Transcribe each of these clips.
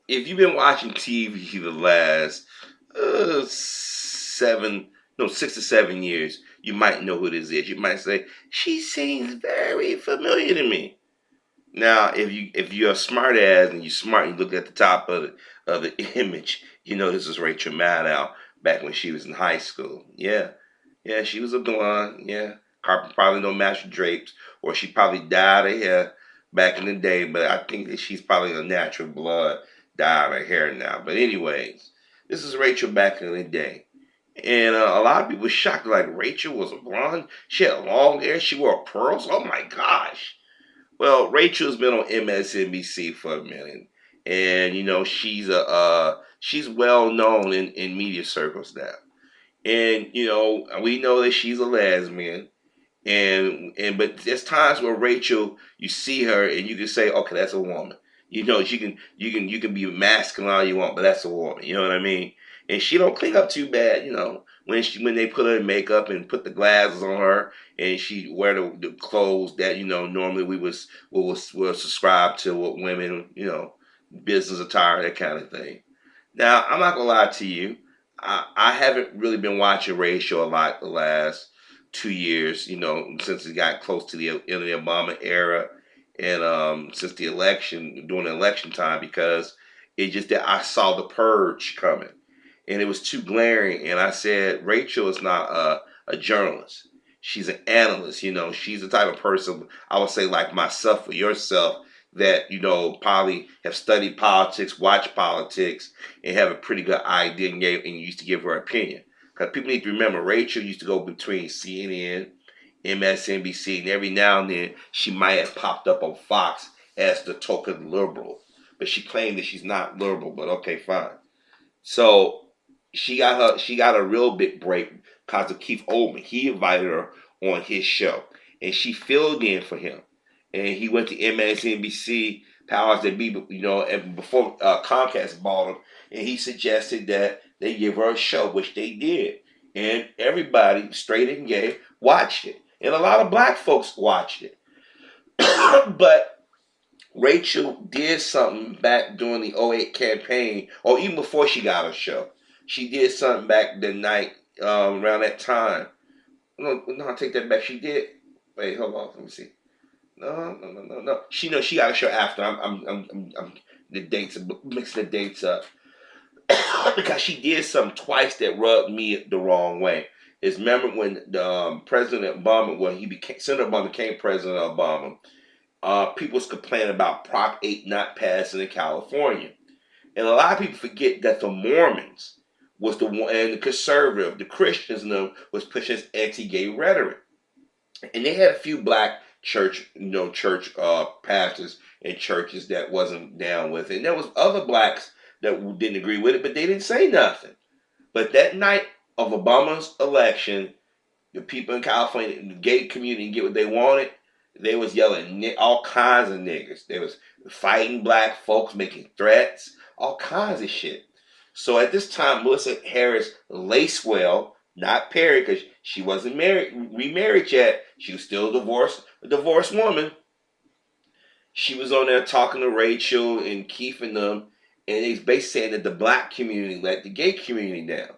if you've been watching TV the last 6 to 7 years, you might know who this is. You might say she seems very familiar to me. Now, if you're a smart ass and you're smart, you look at the top of the image. You know this is Rachel Maddow back when she was in high school. Yeah, yeah, she was a blonde. Yeah, carpet probably don't match the drapes, or she probably dyed her hair back in the day. But I think that she's probably a natural blood dye her hair now. But anyways, this is Rachel back in the day. And a lot of people were shocked, like Rachel was a blonde. She had long hair. She wore pearls. Oh my gosh! Well, Rachel's been on MSNBC for a minute, and she's well known in media circles now. And we know that she's a lesbian, but there's times where Rachel, you see her and you can say, okay, that's a woman. You can be masculine all you want, but that's a woman. You know what I mean? And she don't clean up too bad. When they put her in makeup and put the glasses on her, and she wear the clothes that normally we will subscribe to what women business attire, that kind of thing. Now I'm not gonna lie to you, I haven't really been watching Rachel a lot the last 2 years. Since it got close to the end of the Obama era, and since the election, during the election time, because it just that I saw the purge coming, and it was too glaring. And I said, Rachel is not a journalist. She's an analyst. She's the type of person, I would say, like myself or yourself, that probably have studied politics, watched politics, and have a pretty good idea, and used to give her opinion. Because people need to remember, Rachel used to go between CNN, MSNBC, and every now and then she might have popped up on Fox as the token liberal. But she claimed that she's not liberal. But okay, fine. So she got a real big break because of Keith Olbermann. He invited her on his show, and she filled in for him. And he went to MSNBC, powers that be, and before Comcast bought him, and he suggested that they give her a show, which they did. And everybody, straight and gay, watched it. And a lot of black folks watched it. But Rachel did something back during the '08 campaign, or even before she got her show. She did something back the night, around that time. No, I take that back. She did. Wait, hold on. Let me see. No. She got a show after. I'm the dates, mixing the dates up. Because she did something twice that rubbed me the wrong way. Is remember when the President Obama, Senator Obama became President Obama, people was complaining about Prop 8 not passing in California. And a lot of people forget that the Mormons was the one, and the conservative, the Christians and them, was pushing this anti-gay rhetoric. And they had a few black church pastors and churches that wasn't down with it. And there was other blacks that didn't agree with it, but they didn't say nothing. But that night of Obama's election, the people in California, the gay community, get what they wanted. They was yelling all kinds of niggers. They was fighting black folks, making threats, all kinds of shit. So at this time, Melissa Harris Lacewell, not Perry, because she wasn't remarried yet. She was still a divorced woman. She was on there talking to Rachel and Keith and them, and they was basically saying that the black community let the gay community down.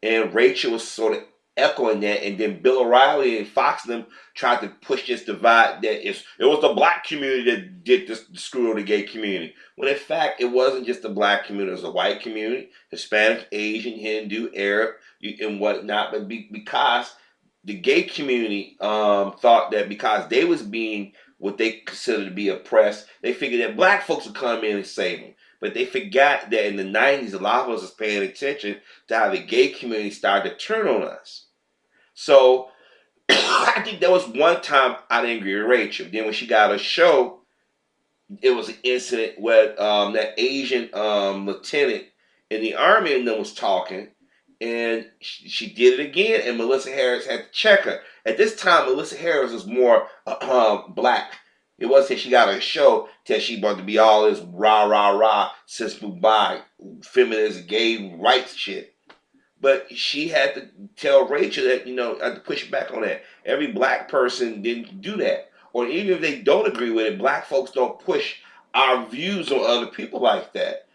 And Rachel was sort of echoing that, and then Bill O'Reilly and Fox and them tried to push this divide that it was the black community that did this screw on the gay community. When in fact, it wasn't just the black community, it was the white community, Hispanic, Asian, Hindu, Arab, and whatnot. But because the gay community thought that because they was being what they considered to be oppressed, they figured that black folks would come in and save them. But they forgot that in the 90s, a lot of us was paying attention to how the gay community started to turn on us. So I think there was one time I didn't agree with Rachel. Then when she got her show, it was an incident where that Asian lieutenant in the army and them was talking, and she did it again, and Melissa Harris had to check her. At this time, Melissa Harris was more black. It wasn't that she got her show till she wanted to be all this rah, cis Dubai, feminist, gay rights shit. But she had to tell Rachel that, I had to push back on that. Every black person didn't do that. Or even if they don't agree with it, black folks don't push our views on other people like that.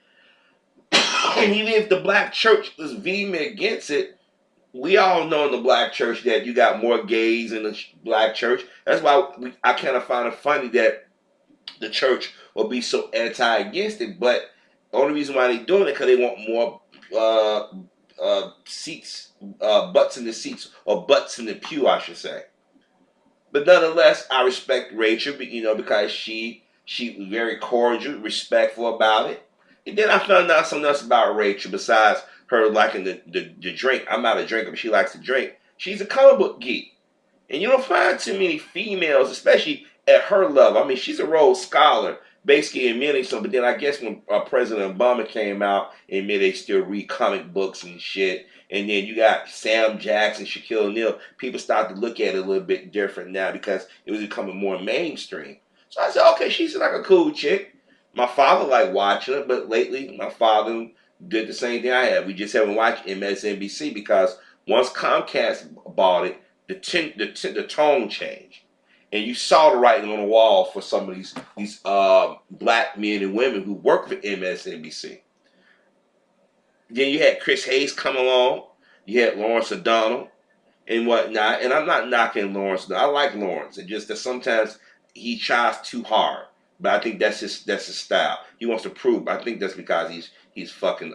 And even if the black church is vehement against it, we all know in the black church that you got more gays in the black church. That's why I kind of find it funny that the church will be so anti against it. But the only reason why they're doing it because they want more seats, butts in the seats, or butts in the pew, I should say. But nonetheless, I respect Rachel, because she was very cordial, respectful about it. And then I found out something else about Rachel besides her liking the drink. I'm not a drinker, but she likes to drink. She's a comic book geek. And you don't find too many females, especially at her level. I mean, she's a Rhodes Scholar, basically admitting something. But then I guess when President Obama came out and admitted they still read comic books and shit, and then you got Sam Jackson, Shaquille O'Neal, people started to look at it a little bit different now because it was becoming more mainstream. So I said, okay, she's like a cool chick. My father liked watching her, but lately my father did the same thing I have. We just haven't watched MSNBC because once Comcast bought it, the tone changed, and you saw the writing on the wall for some of these black men and women who work for MSNBC. Then you had Chris Hayes come along, you had Lawrence O'Donnell and whatnot, and I'm not knocking Lawrence. I like Lawrence. It's just that sometimes he tries too hard, but I think that's his style. He wants to prove. I think that's because he's fucking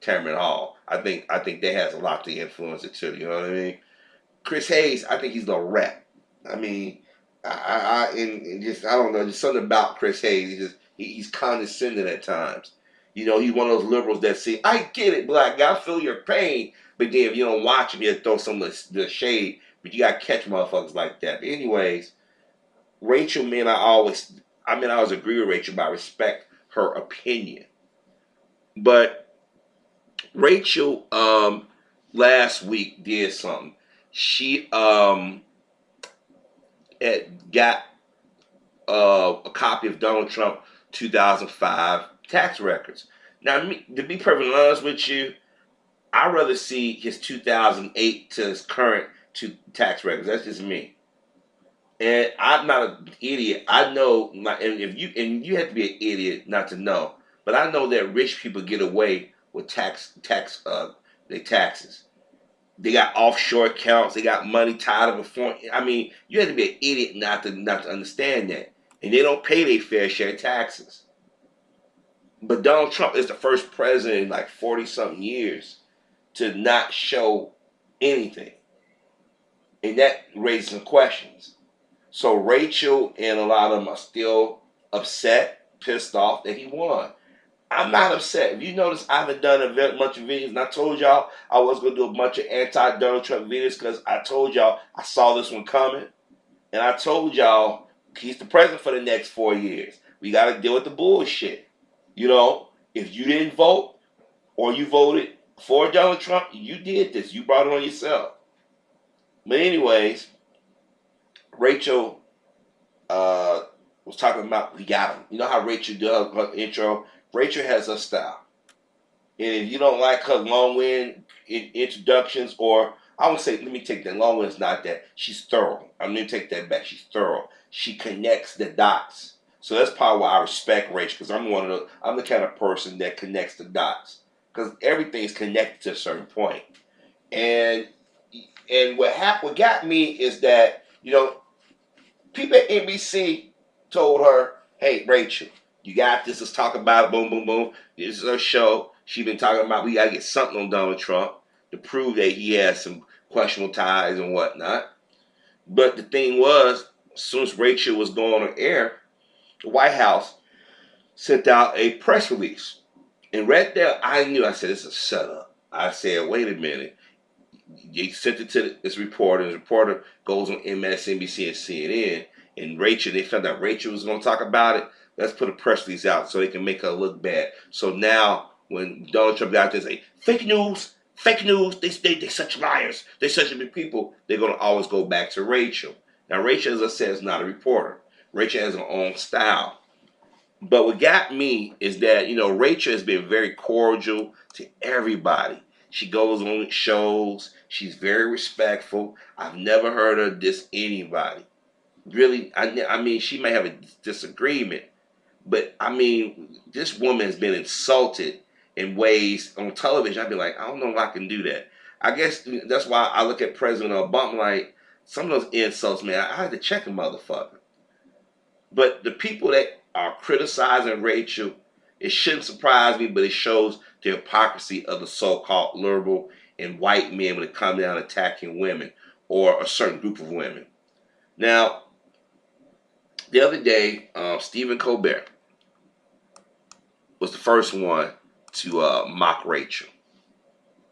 Tamron Hall. I think that has a lot to influence it too. You know what I mean? Chris Hayes, I think he's the rep. I mean, I don't know, just something about Chris Hayes. He's condescending at times. He's one of those liberals that say, "I get it, black guy, I feel your pain," but then if you don't watch him, he'll throw some of the shade. But you gotta catch motherfuckers like that. But anyways, Rachel, man, I always agree with Rachel, but I respect her opinion. But Rachel, last week did something. She had got a copy of Donald Trump 2005 tax records. Now, to be perfectly honest with you, I'd rather see his 2008 to his current tax records. That's just me. And I'm not an idiot. I know, and you have to be an idiot not to know, but I know that rich people get away with their taxes. They got offshore accounts. They got money tied up before. I mean, you have to be an idiot not to understand that. And they don't pay their fair share of taxes. But Donald Trump is the first president in like 40-something years to not show anything. And that raises some questions. So Rachel and a lot of them are still upset, pissed off that he won. I'm not upset. If you notice, I haven't done a bunch of videos, and I told y'all I was going to do a bunch of anti-Donald Trump videos because I told y'all I saw this one coming. And I told y'all he's the president for the next 4 years. We got to deal with the bullshit. If you didn't vote or you voted for Donald Trump, you did this. You brought it on yourself. But anyways, Rachel was talking about we got him. You know how Rachel does her intro? Rachel has her style. And if you don't like her long-winded introductions, or I would say, let me take that. Long-winded's not that. She's thorough. I'm going to take that back. She's thorough. She connects the dots. So that's probably why I respect Rachel, because I'm the kind of person that connects the dots. Because everything's connected to a certain point. And what got me is that, people at NBC told her, "Hey, Rachel, you got this. Let's talk about it. Boom, boom, boom. This is her show. She's been talking about we got to get something on Donald Trump to prove that he has some questionable ties and whatnot." But the thing was, as soon as Rachel was going on air, the White House sent out a press release. And right there, I knew. I said, this is a setup. I said, wait a minute. They sent it to this reporter. And the reporter goes on MSNBC and CNN. And Rachel, they found out Rachel was going to talk about it. Let's put a press release out so they can make her look bad. So now, when Donald Trump got there and say, fake news, they such liars, they such big people, they're going to always go back to Rachel. Now, Rachel, as I said, is not a reporter. Rachel has her own style. But what got me is that, Rachel has been very cordial to everybody. She goes on shows. She's very respectful. I've never heard her diss anybody. Really, I mean, she may have a disagreement. But, I mean, this woman has been insulted in ways on television. I'd be like, I don't know if I can do that. I guess that's why I look at President Obama like some of those insults, man. I had to check a motherfucker. But the people that are criticizing Rachel, it shouldn't surprise me, but it shows the hypocrisy of the so-called liberal and white men when it comes down attacking women or a certain group of women. Now, the other day, Stephen Colbert was the first one to mock Rachel.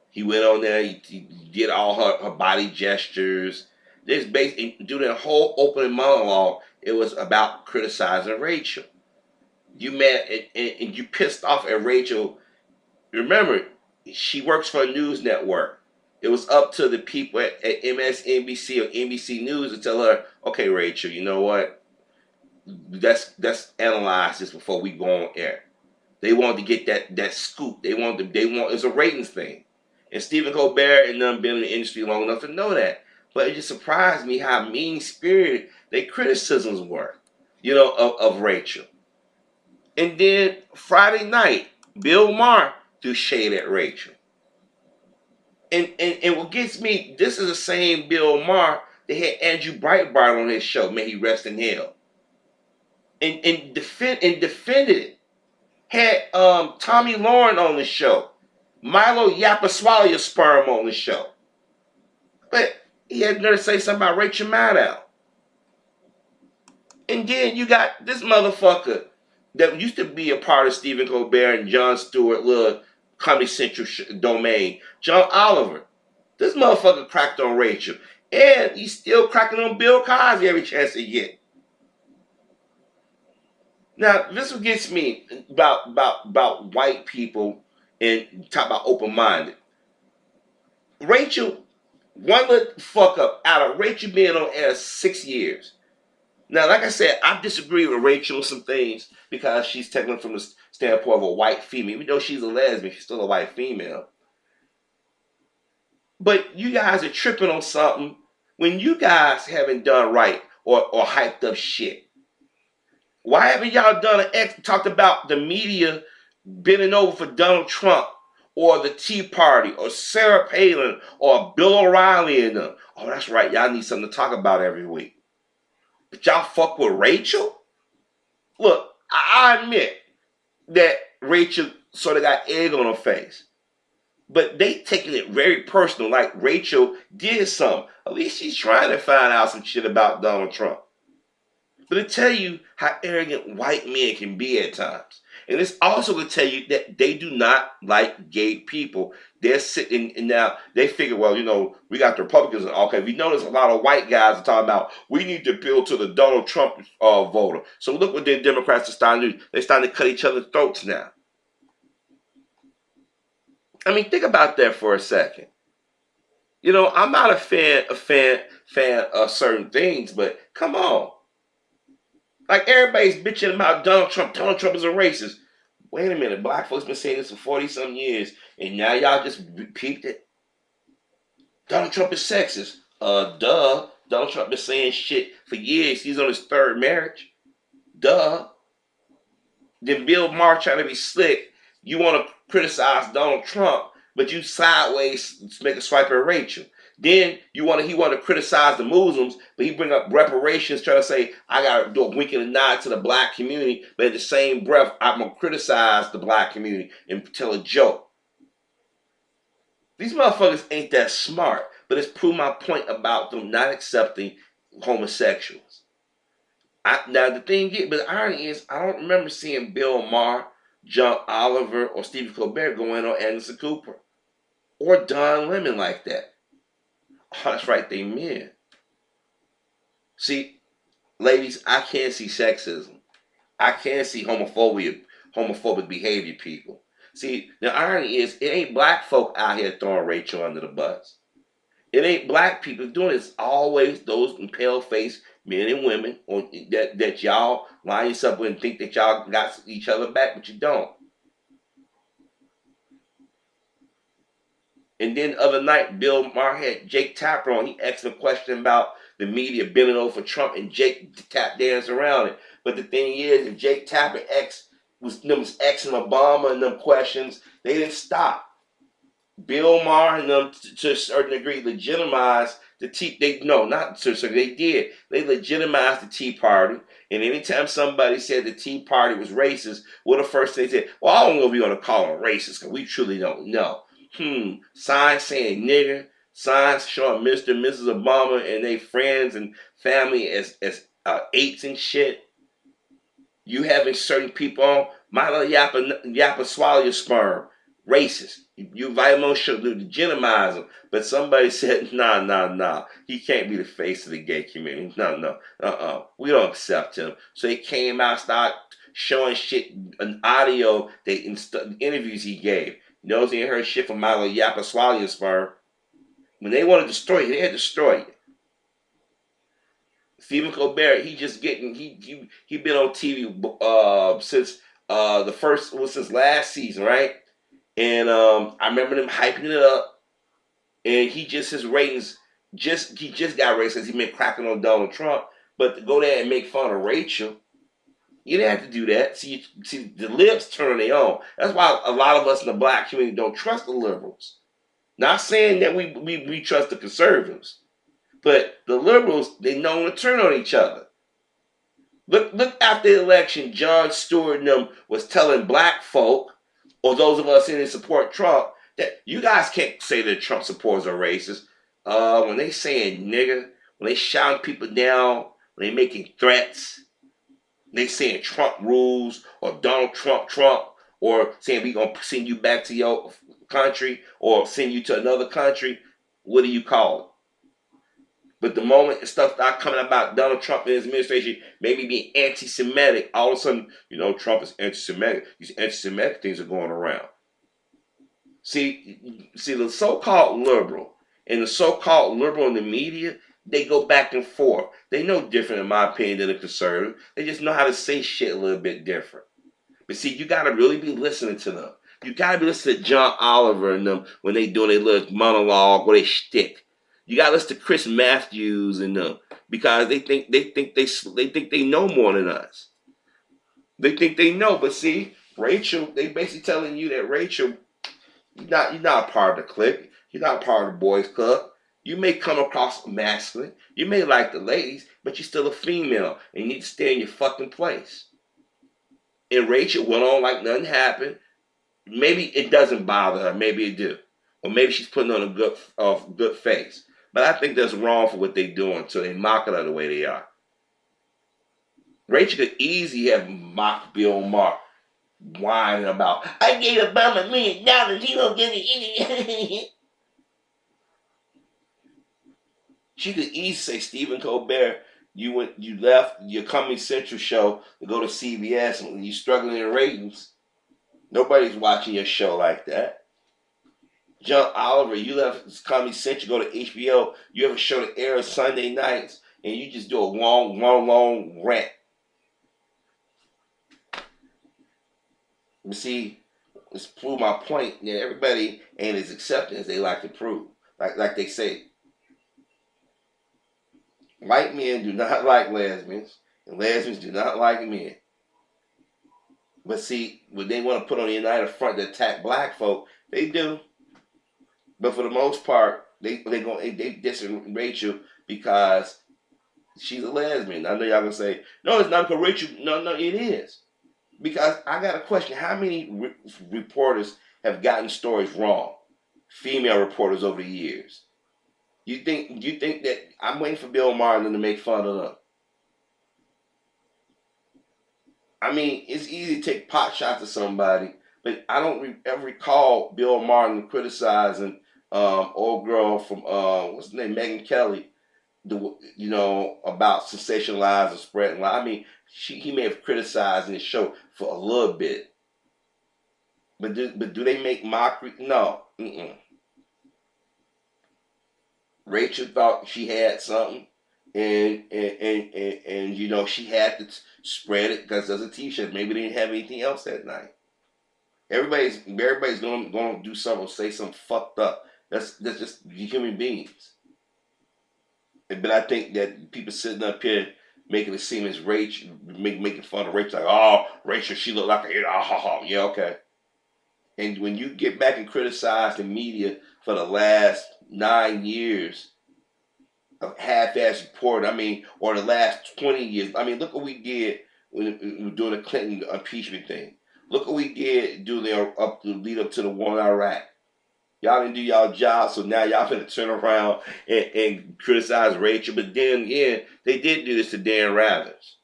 He went on there, he did all her body gestures. This basically, during the whole opening monologue, it was about criticizing Rachel. You mad and you pissed off at Rachel. Remember, she works for a news network. It was up to the people at MSNBC or NBC News to tell her, okay, Rachel, you know what? Let's analyze this before we go on air. They wanted to get that scoop. They want it's a ratings thing. And Stephen Colbert and them been in the industry long enough to know that. But it just surprised me how mean-spirited their criticisms were, of Rachel. And then Friday night, Bill Maher threw shade at Rachel. And what gets me, this is the same Bill Maher that had Andrew Breitbart on his show, may he rest in hell. And defended it. Had Tommy Lauren on the show. Milo Yiannopoulos sperm on the show. But he had to say something about Rachel Maddow. And then you got this motherfucker that used to be a part of Stephen Colbert and Jon Stewart little Comedy Central domain, John Oliver. This motherfucker cracked on Rachel. And he's still cracking on Bill Cosby every chance he get. Now, this what gets me about white people and talk about open-minded. Rachel, one little fuck up out of Rachel being on air 6 years. Now, like I said, I disagree with Rachel on some things because she's technically from the standpoint of a white female. Even though she's a lesbian, she's still a white female. But you guys are tripping on something when you guys haven't done right or hyped up shit. Why haven't y'all talked about the media bending over for Donald Trump or the Tea Party or Sarah Palin or Bill O'Reilly and them? Oh, that's right. Y'all need something to talk about every week. But y'all fuck with Rachel? Look, I admit that Rachel sort of got egg on her face. But they taking it very personal, like Rachel did something. At least she's trying to find out some shit about Donald Trump. But it tell you how arrogant white men can be at times. And it's also to tell you that they do not like gay people. They're sitting, and now they figure, well, we got the Republicans. Okay, we notice a lot of white guys are talking about we need to appeal to the Donald Trump voter. So look what the Democrats are starting to do. They're starting to cut each other's throats now. I mean, think about that for a second. I'm not a fan of certain things, but come on. Like everybody's bitching about Donald Trump. Donald Trump is a racist. Wait a minute, black folks been saying this for 40-some years, and now y'all just peeped it. Donald Trump is sexist. Duh. Donald Trump been saying shit for years. He's on his third marriage. Duh. Then Bill Maher trying to be slick. You want to criticize Donald Trump, but you sideways make a swipe at Rachel. Then he want to criticize the Muslims, but he bring up reparations, trying to say, I got to do a wink and a nod to the black community, but in the same breath, I'm going to criticize the black community and tell a joke. These motherfuckers ain't that smart, but it's proved my point about them not accepting homosexuals. Now, the thing is, but the irony is, I don't remember seeing Bill Maher, John Oliver, or Stephen Colbert going on Anderson Cooper or Don Lemon like that. Oh, that's right, they men. See, ladies, I can't see sexism. I can't see homophobic behavior, people. See, the irony is, it ain't black folk out here throwing Rachel under the bus. It ain't black people doing it. It's always those pale-faced men and women that y'all line yourself with and think that y'all got each other back, but you don't. And then the other night, Bill Maher had Jake Tapper on. He asked him a question about the media bending over for Trump, and Jake tap danced around it. But the thing is, if Jake Tapper asked was asking Obama and them questions, they didn't stop. Bill Maher and them, to a certain degree, legitimized the Tea. They no, not to a certain. They did. They legitimized the Tea Party. And anytime somebody said the Tea Party was racist, what the first thing they said? Well, I don't know if we're gonna call them racist because we truly don't know. Signs saying nigger, signs showing Mr. and Mrs. Obama and their friends and family as apes and shit. You having certain people on, Milo yappa swallow your sperm. Racist. You invite him on show to legitimize him. But somebody said, nah. He can't be the face of the gay community. No. We don't accept him. So he came out, started showing shit, an audio, interviews he gave. You know, he heard shit from Milo yappa swallow your sperm. When they want to destroy you, they had to destroy you. Stephen Colbert, he been on TV since the first since last season, right? And I remember them hyping it up, and his ratings he just got ratings since he been cracking on Donald Trump. But to go there and make fun of Rachel, you didn't have to do that. See, the libs turn on their own. That's why a lot of us in the black community don't trust the liberals. Not saying that we trust the conservatives. But the liberals, they know to turn on each other. Look after the election, Jon Stewart and them was telling black folk, or those of us in and support Trump, that you guys can't say that Trump supporters are racist. When they saying nigger, when they shouting people down, when they making threats, they saying Trump rules, or Donald Trump, or saying we gonna send you back to your country, or send you to another country, what do you call it? But the moment stuff start coming about Donald Trump and his administration maybe being anti-Semitic, all of a sudden, Trump is anti-Semitic. These anti-Semitic things are going around. See, the so-called liberal and the so-called liberal in the media, they go back and forth. They know different, in my opinion, than the conservative. They just know how to say shit a little bit different. But see, you got to really be listening to them. You got to be listening to John Oliver and them when they doing their little monologue or they shtick. You got to listen to Chris Matthews and them because they think they know more than us. They think they know, but see, Rachel, they basically telling you that Rachel, you're not a part of the clique. You're not a part of the boys' club. You may come across masculine. You may like the ladies, but you're still a female, and you need to stay in your fucking place. And Rachel went on like nothing happened. Maybe it doesn't bother her. Maybe it do, or maybe she's putting on a good face. But I think that's wrong for what they're doing, so they mock her the way they are. Rachel could easily have mocked Bill Maher, whining about, I gave Obama $1 million, he don't give it. She could easily say, Stephen Colbert, you left your Comedy Central show to go to CBS and you're struggling in ratings. Nobody's watching your show like that. John Oliver, you left Comedy Central, go to HBO. You have a show that airs Sunday nights, and you just do a long rant. You see, let's prove my point that everybody ain't as accepting as they like to prove. Like they say. White men do not like lesbians, and lesbians do not like men. But see, when they want to put on the United Front to attack black folk, they do. But for the most part, they dissing Rachel because she's a lesbian. I know y'all gonna say, no, it's not because Rachel. No, it is. Because I got a question: how many reporters have gotten stories wrong? Female reporters over the years. You think that I'm waiting for Bill Maher to make fun of them? I mean, it's easy to take pot shots at somebody, but I don't ever recall Bill Maher criticizing old girl from what's the name, Megyn Kelly, about sensationalizing and spreading lies. I mean, he may have criticized in the show for a little bit, but do they make mockery? No. Rachel thought she had something, and she had to spread it because there's a T-shirt. Maybe they didn't have anything else that night. Everybody's gonna do something, say something fucked up. That's just human beings. But I think that people sitting up here making it seem as Rachel, making fun of Rachel, like, oh, Rachel, she looked like a, ha ha ha. Yeah, okay. And when you get back and criticize the media for the last 9 years of half-ass reporting, I mean, or the last 20 years, I mean, look what we did when we were doing the Clinton impeachment thing. Look what we did do the lead up to the war in Iraq. Y'all didn't do y'all job, so now y'all finna turn around and criticize Rachel. But then again, they did do this to Dan Rathers.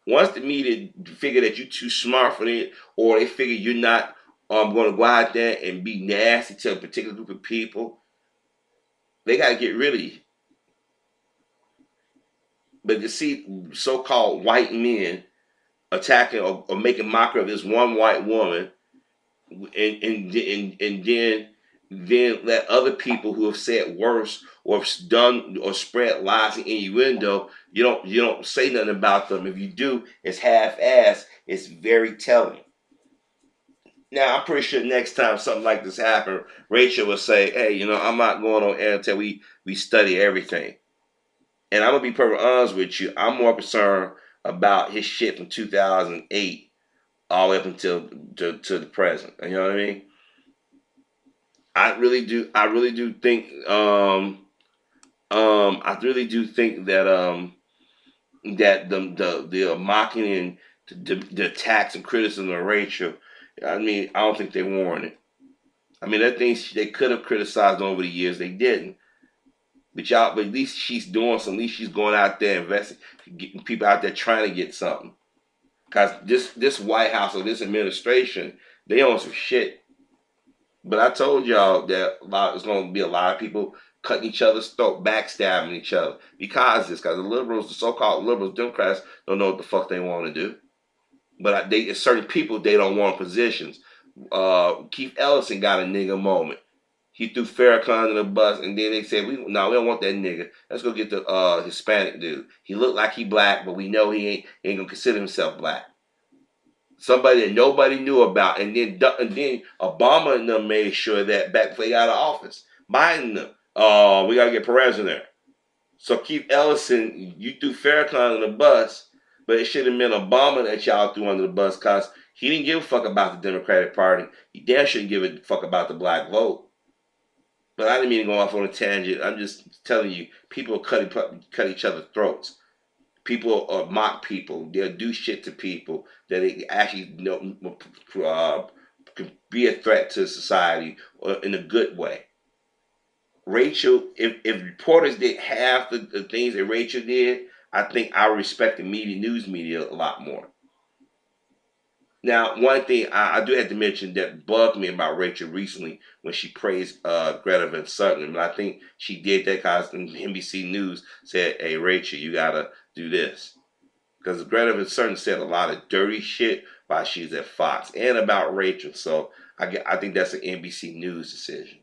Once the media figure that you're too smart for it, or they figure you're not going to go out there and be nasty to a particular group of people, they got to get rid of you. But to see so-called white men attacking or making mockery of this one white woman, and then let other people who have said worse or done or spread lies and innuendo, you don't say nothing about them. If you do, it's half-assed. It's very telling. Now, I'm pretty sure next time something like this happens, Rachel will say, hey, I'm not going on air until we study everything. And I'm going to be perfectly honest with you. I'm more concerned about his shit from 2008 all the way up until to the present. You know what I mean? I really do think I really do think that that the mocking and the attacks and criticism of Rachel, I mean, I don't think they warranted. I mean, that thing they could have criticized over the years, they didn't. But at least she's doing something. At least she's going out there investing, getting people out there trying to get something. Cause this White House or this administration, they own some shit. But I told y'all that there's going to be a lot of people cutting each other's throat, backstabbing each other because the liberals, the so-called liberals, Democrats, don't know what the fuck they want to do. But certain people they don't want positions. Keith Ellison got a nigga moment. He threw Farrakhan in the bus, and then they said, we don't want that nigga. Let's go get the Hispanic dude. He looked like he black, but we know he ain't gonna consider himself black. Somebody that nobody knew about, and then Obama and them made sure that back before he got out of office, Biden them, we gotta get Perez in there. So Keith Ellison, you threw Farrakhan in the bus, but it should have been Obama that y'all threw under the bus, cause he didn't give a fuck about the Democratic Party. He damn shouldn't give a fuck about the black vote. But I didn't mean to go off on a tangent. I'm just telling you, people cut each other's throats. People mock people. They'll do shit to people that they actually could be a threat to society in a good way. Rachel, if reporters did half the things that Rachel did, I think I respect the news media a lot more. Now, one thing I do have to mention that bugged me about Rachel recently when she praised Greta Van Sutton. And I think she did that because NBC News said, hey, Rachel, you got to do this. Because Greta Van Sutton said a lot of dirty shit while she was at Fox and about Rachel. So I think that's an NBC News decision.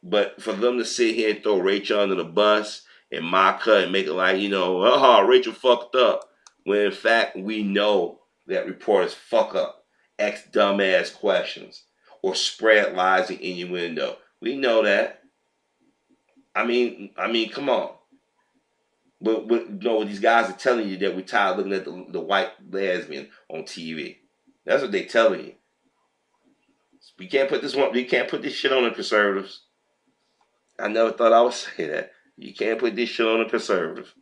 But for them to sit here and throw Rachel under the bus and mock her and make it like, Rachel fucked up. When in fact, we know that reporters fuck up, ask dumbass questions, or spread lies and innuendo. We know that. I mean, come on. But these guys are telling you that we're tired of looking at the white lesbian on TV. That's what they're telling you. We can't put this shit on the conservatives. I never thought I would say that. You can't put this shit on the conservatives.